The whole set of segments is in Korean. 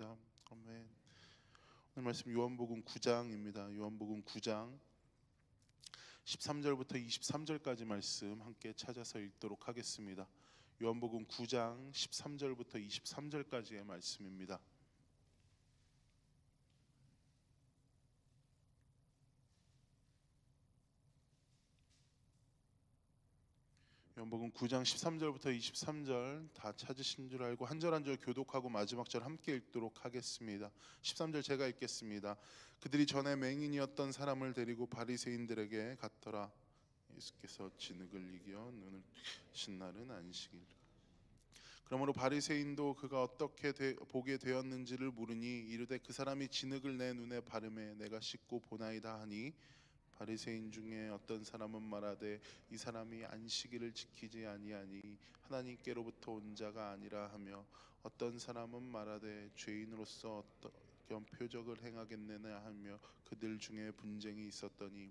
하겠습니다. 아멘. 오늘 말씀 요한복음 9장입니다. 요한복음 9장 13절부터 23절까지 말씀 함께 찾아서 읽도록 하겠습니다. 요한복음 9장 13절부터 23절까지의 말씀입니다. 요한복음 9장 13절부터 23절 다 찾으신 줄 알고 한 절 한 절 교독하고 마지막 절 함께 읽도록 하겠습니다. 13절 제가 읽겠습니다. 그들이 전에 맹인이었던 사람을 데리고 바리새인들에게 갔더라. 예수께서 진흙을 이겨 눈을 뜨신 날은 안식일. 그러므로 바리새인도 그가 어떻게 보게 되었는지를 물으니 이르되 그 사람이 진흙을 내 눈에 바르매 내가 씻고 보나이다 하니, 바리새인 중에 어떤 사람은 말하되 이 사람이 안식일을 지키지 아니하니 하나님께로부터 온 자가 아니라 하며, 어떤 사람은 말하되 죄인으로서 어떤 표적을 행하겠느냐 하며 그들 중에 분쟁이 있었더니,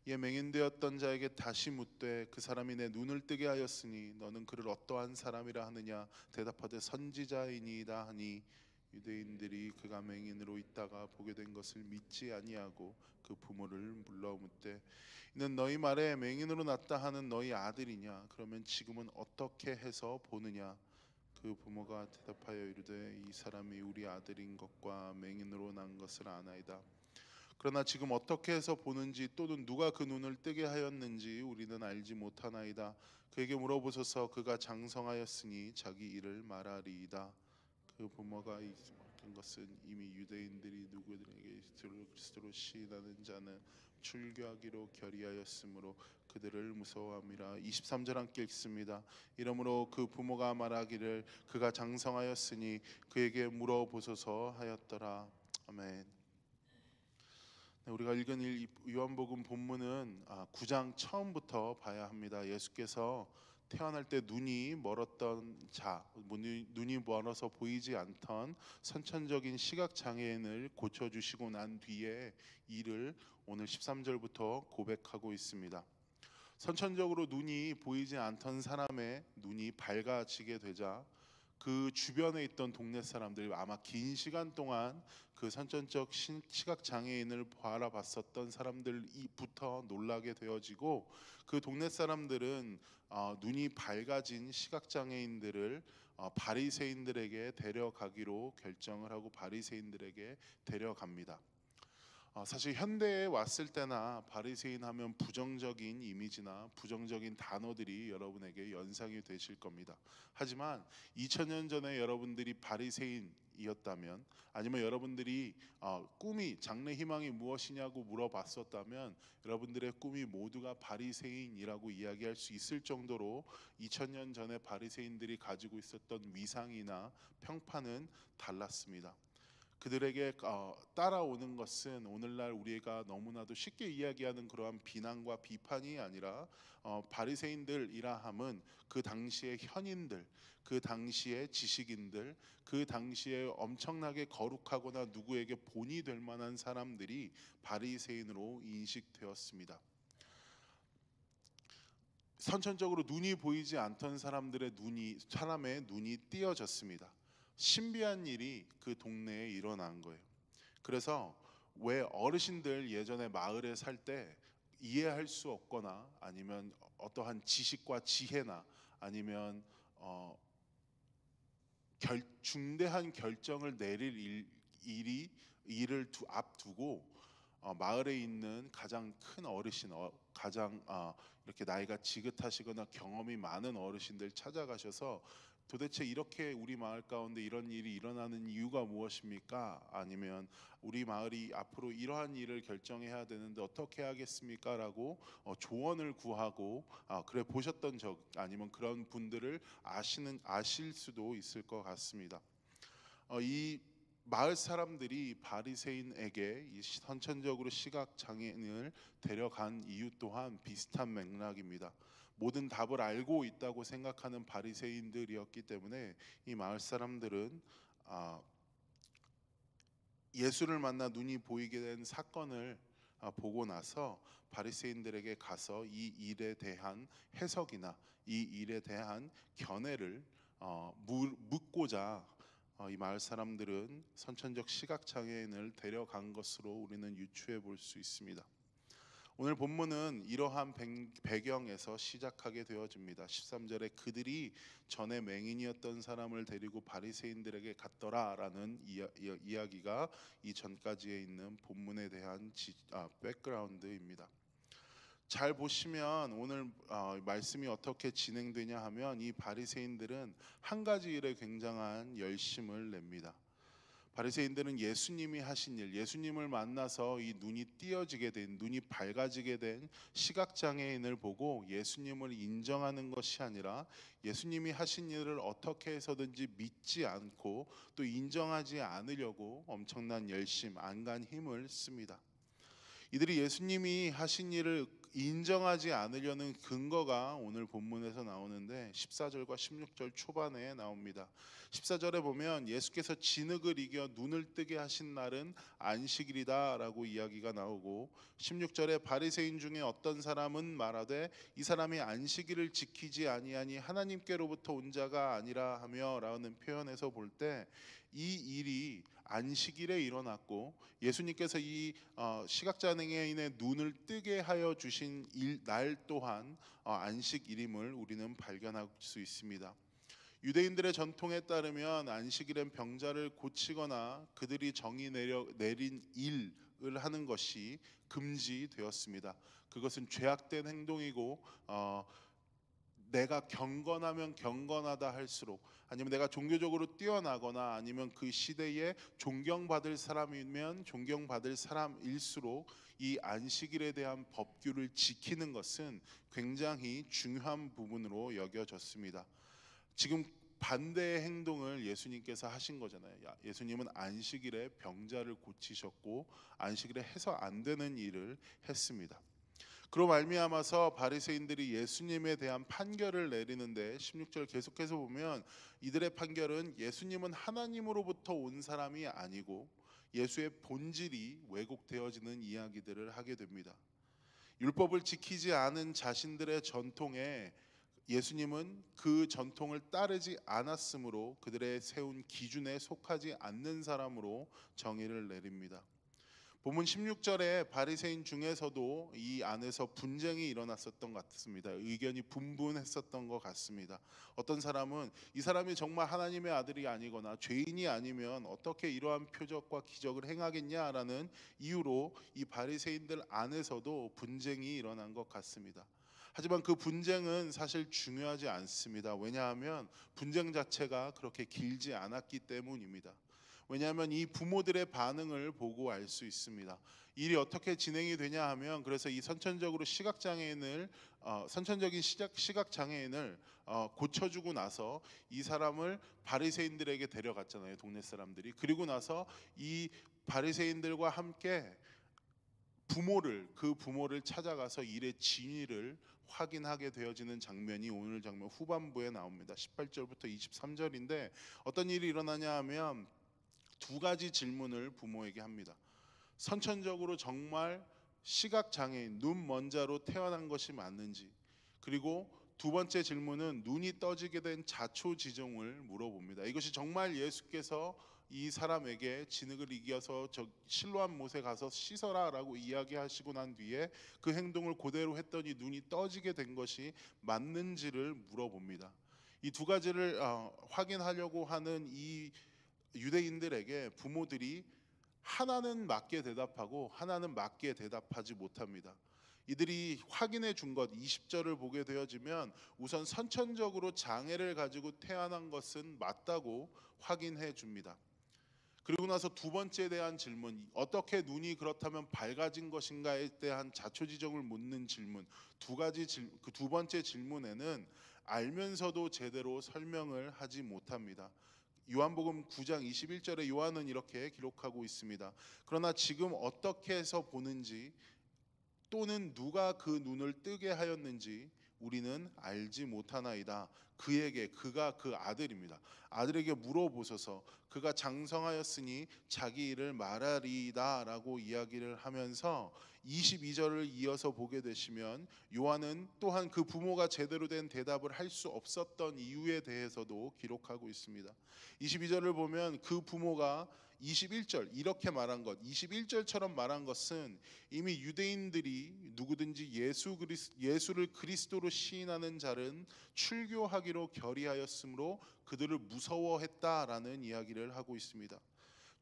이에 맹인되었던 자에게 다시 묻되 그 사람이 내 눈을 뜨게 하였으니 너는 그를 어떠한 사람이라 하느냐. 대답하되 선지자이니이다 하니, 유대인들이 그가 맹인으로 있다가 보게 된 것을 믿지 아니하고 그 부모를 물러 묻되 이는 너희 말에 맹인으로 났다 하는 너희 아들이냐. 그러면 지금은 어떻게 해서 보느냐. 그 부모가 대답하여 이르되 이 사람이 우리 아들인 것과 맹인으로 난 것을 아나이다. 그러나 지금 어떻게 해서 보는지 또는 누가 그 눈을 뜨게 하였는지 우리는 알지 못하나이다. 그에게 물어보소서. 그가 장성하였으니 자기 일을 말하리이다. 그 부모가 맡은 것은 이미 유대인들이 누구들에게 그리스도로 시인하는 자는 출교하기로 결의하였으므로 그들을 무서워함이라. 23절 함께 읽습니다. 이러므로 그 부모가 말하기를 그가 장성하였으니 그에게 물어보소서 하였더라. 아멘. 우리가 읽은 요한복음 본문은 9장 처음부터 봐야 합니다. 예수께서 태어날 때 눈이 멀었던 자, 눈이 멀어서 보이지 않던 선천적인 시각장애인을 고쳐주시고 난 뒤에 일을 오늘 13절부터 고백하고 있습니다. 선천적으로 눈이 보이지 않던 사람의 눈이 밝아지게 되자 그 주변에 있던 동네 사람들, 아마 긴 시간 동안 그 선천적 시각 장애인을 바라봤었던 사람들부터 놀라게 되어지고, 그 동네 사람들은 눈이 밝아진 시각 장애인들을 바리새인들에게 데려가기로 결정을 하고 바리새인들에게 데려갑니다. 사실 현대에 왔을 때나 바리새인 하면 부정적인 이미지나 부정적인 단어들이 여러분에게 연상이 되실 겁니다. 하지만 2000년 전에 여러분들이 바리새인이었다면, 아니면 여러분들이 꿈이, 장래 희망이 무엇이냐고 물어봤었다면 여러분들의 꿈이 모두가 바리새인이라고 이야기할 수 있을 정도로 2000년 전에 바리새인들이 가지고 있었던 위상이나 평판은 달랐습니다. 그들에게 따라오는 것은 오늘날 우리가 너무나도 쉽게 이야기하는 그러한 비난과 비판이 아니라, 바리새인들이라 함은 그 당시의 현인들, 그 당시의 지식인들, 그 당시에 엄청나게 거룩하거나 누구에게 본이 될 만한 사람들이 바리새인으로 인식되었습니다. 선천적으로 눈이 보이지 않던 사람의 눈이 띄어졌습니다. 신비한 일이 그 동네에 일어난 거예요. 그래서 왜 어르신들 예전에 마을에 살 때 이해할 수 없거나 아니면 어떠한 지식과 지혜나 아니면 중대한 결정을 내릴 일을 앞두고 마을에 있는 가장 큰 어르신, 가장 이렇게 나이가 지긋하시거나 경험이 많은 어르신들 찾아가셔서 도대체 이렇게 우리 마을 가운데 이런 일이 일어나는 이유가 무엇입니까? 아니면 우리 마을이 앞으로 이러한 일을 결정해야 되는데 어떻게 하겠습니까? 라고 조언을 구하고, 그래 보셨던 적 아니면 그런 분들을 아실 수도 있을 것 같습니다. 이 마을 사람들이 바리새인에게 이 선천적으로 시각 장애인을 데려간 이유 또한 비슷한 맥락입니다. 모든 답을 알고 있다고 생각하는 바리새인들이었기 때문에 이 마을 사람들은 예수를 만나 눈이 보이게 된 사건을 보고 나서 바리새인들에게 가서 이 일에 대한 해석이나 이 일에 대한 견해를 묻고자 이 마을 사람들은 선천적 시각 장애인을 데려간 것으로 우리는 유추해 볼 수 있습니다. 오늘 본문은 이러한 배경에서 시작하게 되어집니다. 13절에 그들이 전에 맹인이었던 사람을 데리고 바리새인들에게 갔더라라는 이야기가 이 전까지에 있는 본문에 대한 백그라운드입니다. 잘 보시면 오늘 말씀이 어떻게 진행되냐 하면 이 바리새인들은 한 가지 일에 굉장한 열심을 냅니다. 바리새인들은 예수님이 하신 일, 예수님을 만나서 이 눈이 띄어지게 된, 눈이 밝아지게 된 시각장애인을 보고 예수님을 인정하는 것이 아니라 예수님이 하신 일을 어떻게 해서든지 믿지 않고 또 인정하지 않으려고 엄청난 열심, 안간 힘을 씁니다. 이들이 예수님이 하신 일을 인정하지 않으려는 근거가 오늘 본문에서 나오는데 14절과 16절 초반에 나옵니다. 14절에 보면 예수께서 진흙을 이겨 눈을 뜨게 하신 날은 안식일이다 라고 이야기가 나오고 16절에 바리새인 중에 어떤 사람은 말하되 이 사람이 안식일을 지키지 아니하니 하나님께로부터 온 자가 아니라 하며 라는 표현에서 볼 때 이 일이 안식일에 일어났고 예수님께서 이 시각장애인의 눈을 뜨게 하여 주신 날 또한 안식일임을 우리는 발견할 수 있습니다. 유대인들의 전통에 따르면 안식일엔 병자를 고치거나 그들이 정의 내린 일을 하는 것이 금지되었습니다. 그것은 죄악된 행동이고 내가 경건하면 경건하다 할수록 아니면 내가 종교적으로 뛰어나거나 아니면 그 시대에 존경받을 사람이면 존경받을 사람일수록 이 안식일에 대한 법규를 지키는 것은 굉장히 중요한 부분으로 여겨졌습니다. 지금 반대의 행동을 예수님께서 하신 거잖아요. 예수님은 안식일에 병자를 고치셨고 안식일에 해서 안 되는 일을 했습니다. 그로 말미암아서 바리새인들이 예수님에 대한 판결을 내리는데 16절 계속해서 보면 이들의 판결은 예수님은 하나님으로부터 온 사람이 아니고 예수의 본질이 왜곡되어지는 이야기들을 하게 됩니다. 율법을 지키지 않은 자신들의 전통에 예수님은 그 전통을 따르지 않았으므로 그들의 세운 기준에 속하지 않는 사람으로 정의를 내립니다. 본문 16절에 바리새인 중에서도 이 안에서 분쟁이 일어났었던 것 같습니다. 의견이 분분했었던 것 같습니다. 어떤 사람은 이 사람이 정말 하나님의 아들이 아니거나 죄인이 아니면 어떻게 이러한 표적과 기적을 행하겠냐라는 이유로 이 바리새인들 안에서도 분쟁이 일어난 것 같습니다. 하지만 그 분쟁은 사실 중요하지 않습니다. 왜냐하면 분쟁 자체가 그렇게 길지 않았기 때문입니다. 왜냐하면 이 부모들의 반응을 보고 알 수 있습니다. 일이 어떻게 진행이 되냐 하면 그래서 이 선천적인 시각장애인을 고쳐주고 나서 이 사람을 바리새인들에게 데려갔잖아요. 동네 사람들이. 그리고 나서 이 바리새인들과 함께 그 부모를 찾아가서 일의 진위를 확인하게 되어지는 장면이 오늘 장면 후반부에 나옵니다. 18절부터 23절인데 어떤 일이 일어나냐 하면 두 가지 질문을 부모에게 합니다. 선천적으로 정말 시각장애인, 눈먼자로 태어난 것이 맞는지, 그리고 두 번째 질문은 눈이 떠지게 된 자초지종을 물어봅니다. 이것이 정말 예수께서 이 사람에게 진흙을 이겨서 실로암 못에 가서 씻어라 라고 이야기하시고 난 뒤에 그 행동을 그대로 했더니 눈이 떠지게 된 것이 맞는지를 물어봅니다. 이 두 가지를 확인하려고 하는 이 유대인들에게 부모들이 하나는 맞게 대답하고 하나는 맞게 대답하지 못합니다. 이들이 확인해 준 것 20절을 보게 되어지면 우선 선천적으로 장애를 가지고 태어난 것은 맞다고 확인해 줍니다. 그리고 나서 두 번째에 대한 질문, 어떻게 눈이 그렇다면 밝아진 것인가에 대한 자초지종을 묻는 질문, 그 두 번째 질문에는 알면서도 제대로 설명을 하지 못합니다. 요한복음 9장 21절에 요한은 이렇게 기록하고 있습니다. 그러나 지금 어떻게 해서 보는지 또는 누가 그 눈을 뜨게 하였는지 우리는 알지 못하나이다. 그가 그 아들입니다. 아들에게 물어보소서. 그가 장성하였으니 자기 일을 말하리이다라고 이야기를 하면서 22절을 이어서 보게 되시면 요한은 또한 그 부모가 제대로 된 대답을 할 수 없었던 이유에 대해서도 기록하고 있습니다. 22절을 보면 그 부모가 21절 이렇게 말한 것, 21절처럼 말한 것은 이미 유대인들이 누구든지 예수를 그리스도로 시인하는 자는 출교하기로 결의하였으므로 그들을 무서워했다라는 이야기를 하고 있습니다.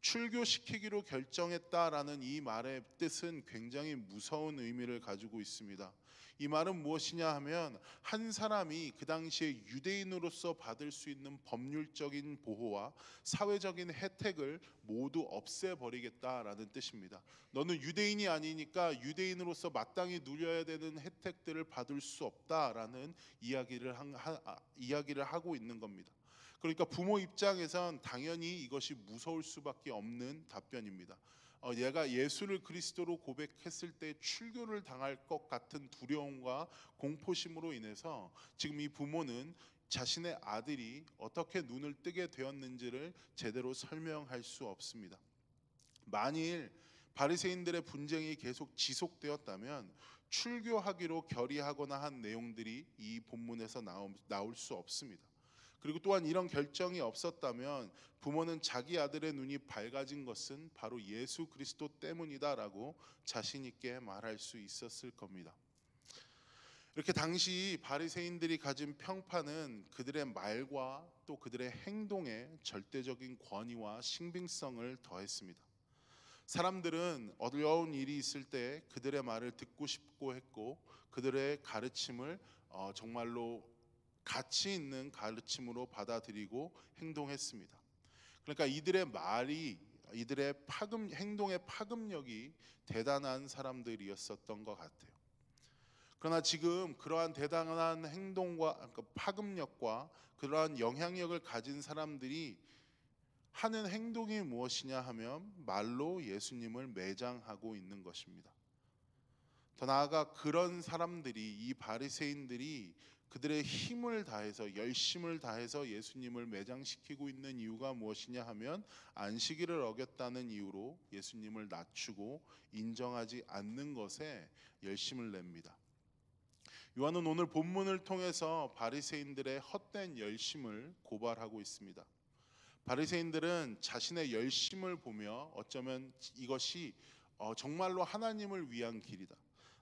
출교시키기로 결정했다라는 이 말의 뜻은 굉장히 무서운 의미를 가지고 있습니다. 이 말은 무엇이냐 하면 한 사람이 그 당시에 유대인으로서 받을 수 있는 법률적인 보호와 사회적인 혜택을 모두 없애버리겠다라는 뜻입니다. 너는 유대인이 아니니까 유대인으로서 마땅히 누려야 되는 혜택들을 받을 수 없다라는 이야기를 하고 있는 겁니다. 그러니까 부모 입장에선 당연히 이것이 무서울 수밖에 없는 답변입니다. 얘가 예수를 그리스도로 고백했을 때 출교를 당할 것 같은 두려움과 공포심으로 인해서 지금 이 부모는 자신의 아들이 어떻게 눈을 뜨게 되었는지를 제대로 설명할 수 없습니다. 만일 바리새인들의 분쟁이 계속 지속되었다면 출교하기로 결의하거나 한 내용들이 이 본문에서 나올 수 없습니다. 그리고 또한 이런 결정이 없었다면 부모는 자기 아들의 눈이 밝아진 것은 바로 예수 그리스도 때문이다라고 자신 있게 말할 수 있었을 겁니다. 이렇게 당시 바리새인들이 가진 평판은 그들의 말과 또 그들의 행동에 절대적인 권위와 신빙성을 더했습니다. 사람들은 어려운 일이 있을 때 그들의 말을 듣고 싶고 했고 그들의 가르침을 정말로 가치 있는 가르침으로 받아들이고 행동했습니다. 그러니까 이들의 말이 행동의 파급력이 대단한 사람들이었었던 것 같아요. 그러나 지금 그러한 대단한 행동과 그러니까 파급력과 그러한 영향력을 가진 사람들이 하는 행동이 무엇이냐 하면 말로 예수님을 매장하고 있는 것입니다. 더 나아가 그런 사람들이 이 바리새인들이 그들의 힘을 다해서 열심을 다해서 예수님을 매장시키고 있는 이유가 무엇이냐 하면 안식일을 어겼다는 이유로 예수님을 낮추고 인정하지 않는 것에 열심을 냅니다. 요한은 오늘 본문을 통해서 바리새인들의 헛된 열심을 고발하고 있습니다. 바리새인들은 자신의 열심을 보며 어쩌면 이것이 정말로 하나님을 위한 길이다.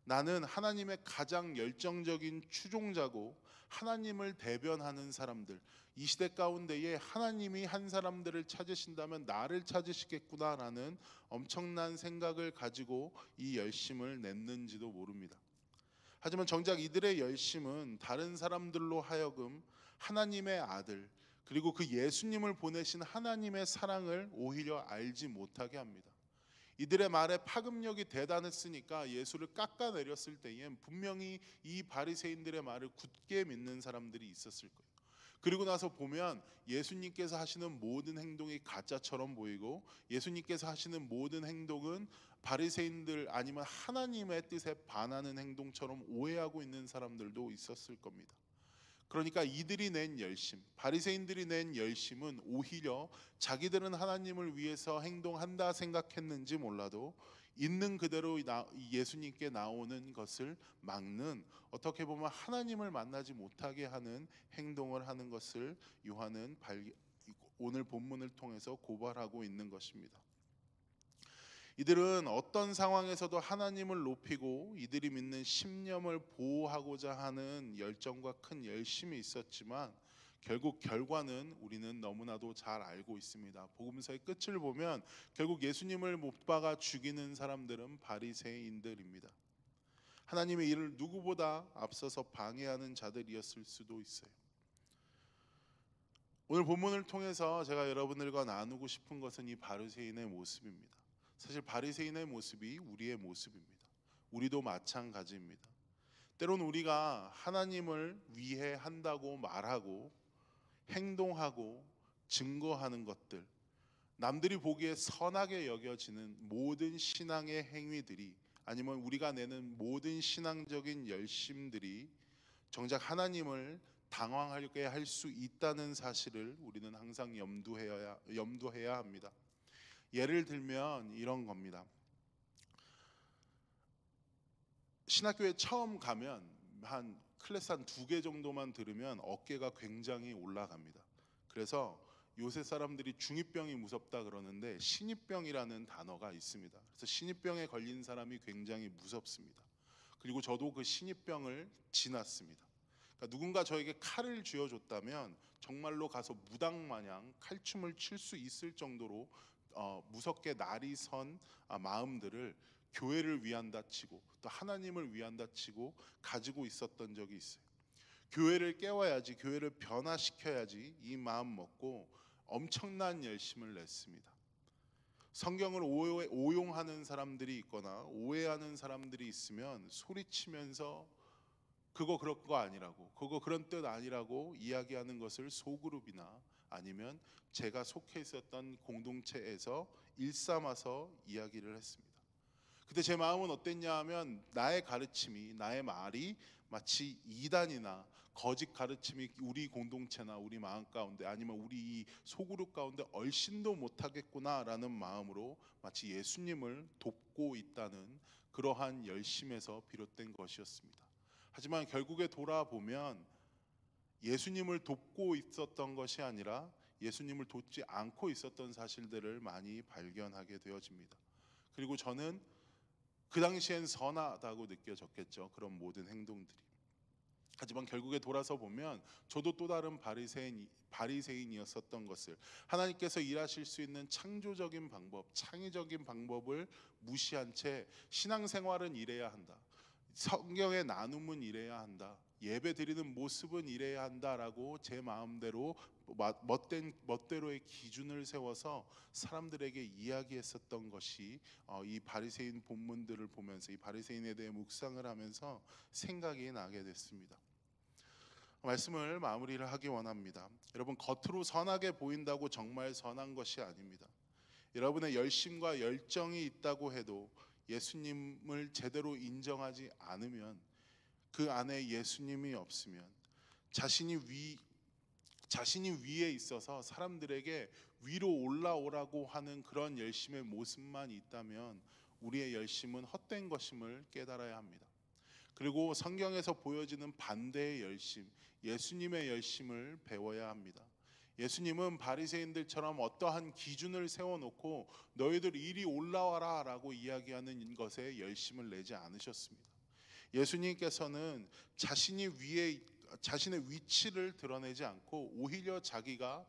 나는 하나님의 가장 열정적인 추종자고 하나님을 대변하는 사람들, 이 시대 가운데에 하나님이 한 사람들을 찾으신다면 나를 찾으시겠구나라는 엄청난 생각을 가지고 이 열심을 냈는지도 모릅니다. 하지만 정작 이들의 열심은 다른 사람들로 하여금 하나님의 아들 그리고 그 예수님을 보내신 하나님의 사랑을 오히려 알지 못하게 합니다. 이들의 말에 파급력이 대단했으니까 예수를 깎아내렸을 때엔 분명히 이 바리새인들의 말을 굳게 믿는 사람들이 있었을 거예요. 그리고 나서 보면 예수님께서 하시는 모든 행동이 가짜처럼 보이고 예수님께서 하시는 모든 행동은 바리새인들 아니면 하나님의 뜻에 반하는 행동처럼 오해하고 있는 사람들도 있었을 겁니다. 그러니까 이들이 낸 열심, 바리새인들이 낸 열심은 오히려 자기들은 하나님을 위해서 행동한다 생각했는지 몰라도 있는 그대로 예수님께 나오는 것을 막는, 어떻게 보면 하나님을 만나지 못하게 하는 행동을 하는 것을 요한은 오늘 본문을 통해서 고발하고 있는 것입니다. 이들은 어떤 상황에서도 하나님을 높이고 이들이 믿는 신념을 보호하고자 하는 열정과 큰 열심이 있었지만 결국 결과는 우리는 너무나도 잘 알고 있습니다. 복음서의 끝을 보면 결국 예수님을 못 박아 죽이는 사람들은 바리새인들입니다. 하나님의 일을 누구보다 앞서서 방해하는 자들이었을 수도 있어요. 오늘 본문을 통해서 제가 여러분들과 나누고 싶은 것은 이 바리새인의 모습입니다. 사실 바리새인의 모습이 우리의 모습입니다. 우리도 마찬가지입니다. 때론 우리가 하나님을 위해 한다고 말하고 행동하고 증거하는 것들, 남들이 보기에 선하게 여겨지는 모든 신앙의 행위들이 아니면 우리가 내는 모든 신앙적인 열심들이 정작 하나님을 당황하게 할 수 있다는 사실을 우리는 항상 염두해야 합니다. 예를 들면 이런 겁니다. 신학교에 처음 가면 한 클래스 한 2개 정도만 들으면 어깨가 굉장히 올라갑니다. 그래서 요새 사람들이 중2병이 무섭다 그러는데 신입병이라는 단어가 있습니다. 그래서 신입병에 걸린 사람이 굉장히 무섭습니다. 그리고 저도 그 신입병을 지났습니다. 그러니까 누군가 저에게 칼을 쥐어줬다면 정말로 가서 무당마냥 칼춤을 출 수 있을 정도로 무섭게 날이 선 마음들을 교회를 위한다 치고 또 하나님을 위한다 치고 가지고 있었던 적이 있어요. 교회를 깨워야지, 교회를 변화시켜야지 이 마음 먹고 엄청난 열심을 냈습니다. 성경을 오용하는 사람들이 있거나 오해하는 사람들이 있으면 소리치면서 그거 그럴 거 아니라고, 그거 그런 뜻 아니라고 이야기하는 것을 소그룹이나 아니면 제가 속해 있었던 공동체에서 일삼아서 이야기를 했습니다. 그때 제 마음은 어땠냐 하면 나의 가르침이, 나의 말이 마치 이단이나 거짓 가르침이 우리 공동체나 우리 마음 가운데 아니면 우리 이 소그룹 가운데 얼씬도 못하겠구나라는 마음으로 마치 예수님을 돕고 있다는 그러한 열심에서 비롯된 것이었습니다. 하지만 결국에 돌아보면 예수님을 돕고 있었던 것이 아니라 예수님을 돕지 않고 있었던 사실들을 많이 발견하게 되어집니다. 그리고 저는 그 당시엔 선하다고 느껴졌겠죠. 그런 모든 행동들이. 하지만 결국에 돌아서 보면 저도 또 다른 바리새인이었었던 것을, 하나님께서 일하실 수 있는 창조적인 방법, 창의적인 방법을 무시한 채 신앙생활은 이래야 한다, 성경의 나눔은 이래야 한다, 예배 드리는 모습은 이래야 한다라고 제 마음대로 멋대로의 기준을 세워서 사람들에게 이야기했었던 것이 이 바리새인 본문들을 보면서, 이 바리새인에 대해 묵상을 하면서 생각이 나게 됐습니다. 말씀을 마무리를 하기 원합니다. 여러분, 겉으로 선하게 보인다고 정말 선한 것이 아닙니다. 여러분의 열심과 열정이 있다고 해도 예수님을 제대로 인정하지 않으면, 그 안에 예수님이 없으면, 자신이 위에 있어서 사람들에게 위로 올라오라고 하는 그런 열심의 모습만 있다면 우리의 열심은 헛된 것임을 깨달아야 합니다. 그리고 성경에서 보여지는 반대의 열심, 예수님의 열심을 배워야 합니다. 예수님은 바리새인들처럼 어떠한 기준을 세워놓고 너희들 이리 올라와라 라고 이야기하는 것에 열심을 내지 않으셨습니다. 예수님께서는 자신의 위치를 드러내지 않고 오히려 자기가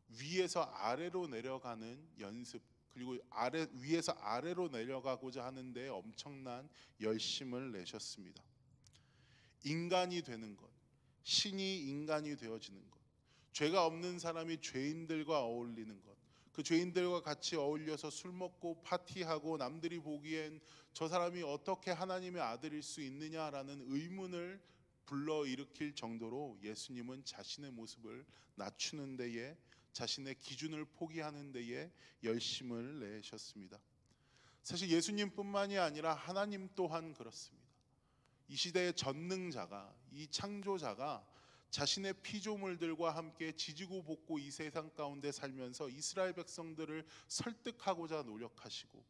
위에서 아래로 내려가는 연습, 그리고 위에서 아래로 내려가고자 하는 데 엄청난 열심을 내셨습니다. 인간이 되는 것, 신이 인간이 되어지는 것, 죄가 없는 사람이 죄인들과 어울리는 것, 그 죄인들과 같이 어울려서 술 먹고 파티하고 남들이 보기엔 저 사람이 어떻게 하나님의 아들일 수 있느냐라는 의문을 불러일으킬 정도로 예수님은 자신의 모습을 낮추는 데에, 자신의 기준을 포기하는 데에 열심을 내셨습니다. 사실 예수님뿐만이 아니라 하나님 또한 그렇습니다. 이 시대의 전능자가, 이 창조자가 자신의 피조물들과 함께 지지고 볶고 이 세상 가운데 살면서 이스라엘 백성들을 설득하고자 노력하시고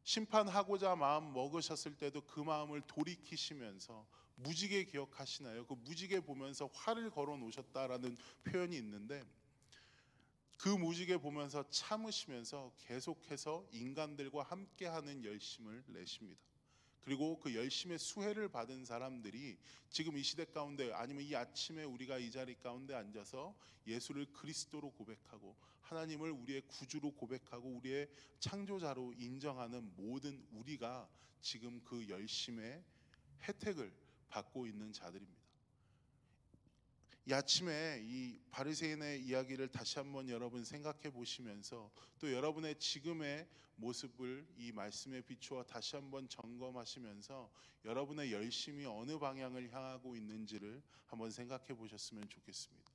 심판하고자 마음 먹으셨을 때도 그 마음을 돌이키시면서 무지개 기억하시나요? 그 무지개 보면서 화를 걸어 놓으셨다라는 표현이 있는데, 그 무지개 보면서 참으시면서 계속해서 인간들과 함께하는 열심을 내십니다. 그리고 그 열심의 수혜를 받은 사람들이 지금 이 시대 가운데, 아니면 이 아침에 우리가 이 자리 가운데 앉아서 예수를 그리스도로 고백하고 하나님을 우리의 구주로 고백하고 우리의 창조자로 인정하는 모든 우리가 지금 그 열심의 혜택을 받고 있는 자들입니다. 이 아침에 이 바리새인의 이야기를 다시 한번 여러분 생각해 보시면서 또 여러분의 지금의 모습을 이 말씀에 비추어 다시 한번 점검하시면서 여러분의 열심이 어느 방향을 향하고 있는지를 한번 생각해 보셨으면 좋겠습니다.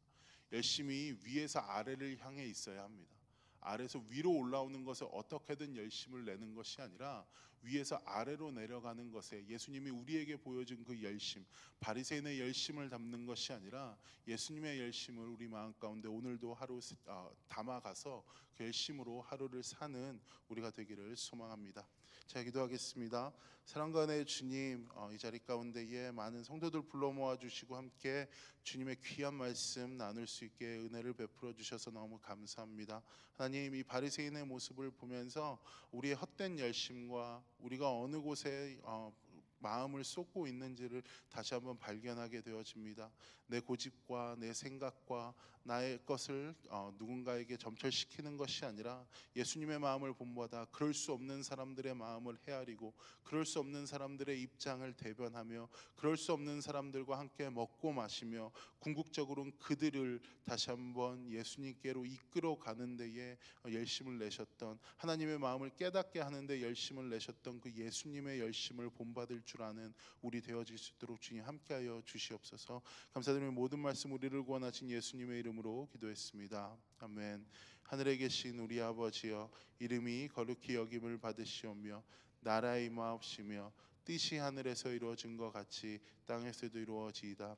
열심히 위에서 아래를 향해 있어야 합니다. 아래에서 위로 올라오는 것에 어떻게든 열심을 내는 것이 아니라 위에서 아래로 내려가는 것에 예수님이 우리에게 보여준 그 열심, 바리새인의 열심을 담는 것이 아니라 예수님의 열심을 우리 마음 가운데 오늘도 하루 담아가서 그 열심으로 하루를 사는 우리가 되기를 소망합니다. 자, 기도하겠습니다. 사랑과 은혜의 주님, 이 자리 가운데에 많은 성도들 불러 모아 주시고 함께 주님의 귀한 말씀 나눌 수 있게 은혜를 베풀어 주셔서 너무 감사합니다. 하나님, 이 바리새인의 모습을 보면서 우리의 헛된 열심과 우리가 어느 곳에 마음을 쏟고 있는지를 다시 한번 발견하게 되어집니다. 내 고집과 내 생각과 나의 것을 누군가에게 점철시키는 것이 아니라 예수님의 마음을 본받아 그럴 수 없는 사람들의 마음을 헤아리고 그럴 수 없는 사람들의 입장을 대변하며 그럴 수 없는 사람들과 함께 먹고 마시며 궁극적으로는 그들을 다시 한번 예수님께로 이끌어 가는 데에 열심을 내셨던, 하나님의 마음을 깨닫게 하는데 열심을 내셨던 그 예수님의 열심을 본받을 줄 아는 우리 되어질 수 있도록 주님 함께하여 주시옵소서. 감사드리며 모든 말씀 우리를 구원하신 예수님의 이름으로 기도했습니다. 아멘. 하늘에 계신 우리 아버지여, 이름이 거룩히 여김을 받으시오며 나라의 임하옵시며 뜻이 하늘에서 이루어진 것 같이 땅에서도 이루어지이다.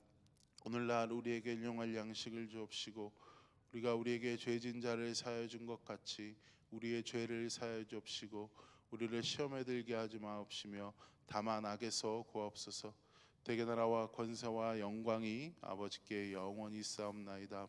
오늘날 우리에게 일용할 양식을 주옵시고 우리가 우리에게 죄진 자를 사하여 준 것 같이 우리의 죄를 사하여 주옵시고 우리를 시험에 들게 하지 마옵시며 다만 악에서 구하옵소서. 대개 나라와 권세와 영광이 아버지께 영원히 있사옵나이다.